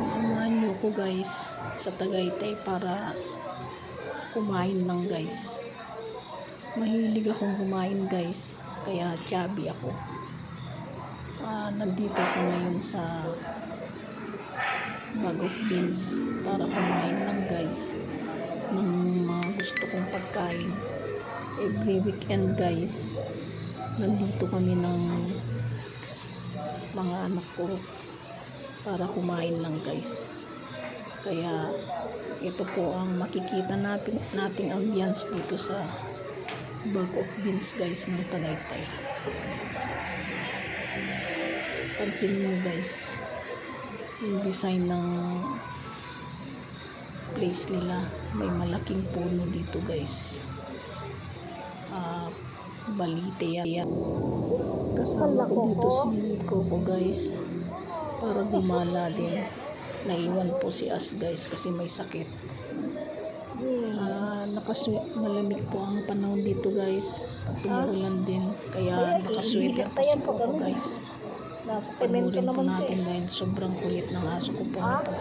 Samahan niyo ko guys sa Tagaytay para kumain lang guys. Mahilig akong kumain guys, kaya chubby ako. Nandito ako ngayon sa Bag of Beans para kumain lang guys ng mga gusto kong pagkain. Every weekend guys, nandito kami ng mga anak ko para kumain lang guys. Kaya ito po ang makikita nating ambience dito sa Bag of Beans guys ng Tagaytay. Pansin mo guys yung design ng place nila, may malaking puno dito guys. Balite yan. Kasama ko dito si Coco guys para gumala din. Naiwan po si As guys kasi may sakit. Malamig po ang panahon dito guys, tumuulan din, kaya nakasweater po si Coco guys. Nasa semento naman natin dahil sobrang kulit ng aso ko po ito.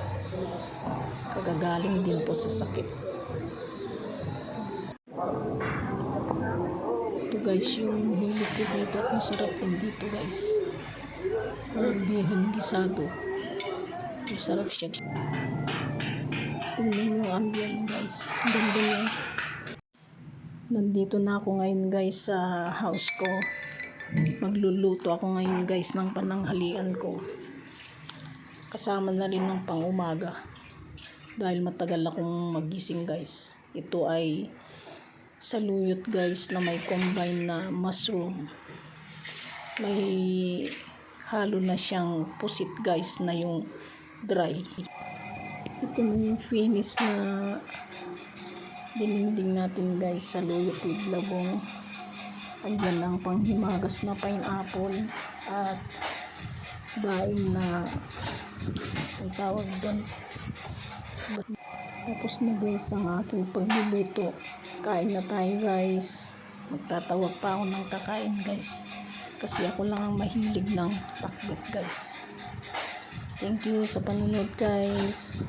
Kagagaling din po sa sakit. Ito guys yung hili ko dito at masarap din dito guys. Bihon gisado. Masarap siya. Tingnan yung ambient guys. Ganda yan. Nandito na ako ngayon guys sa house ko. Magluluto ako ngayon guys ng pananghalian ko. Kasama na rin ng pang-umaga. Dahil matagal akong magising guys. Ito ay saluyot guys na may combine na mushroom. May halo na siyang pusit guys na yung dry. Ito na yung finish na dininding natin guys, saluyot with labong. Andyan ang panghimagas na pineapple at daing na ang tawag doon. Tapos na guys ang aking pagluluto. Kain na tayo guys. Magtatawag pa ako ng kakain guys. Kasi ako lang ang mahilig ng pakbet guys. Thank you sa panonood guys.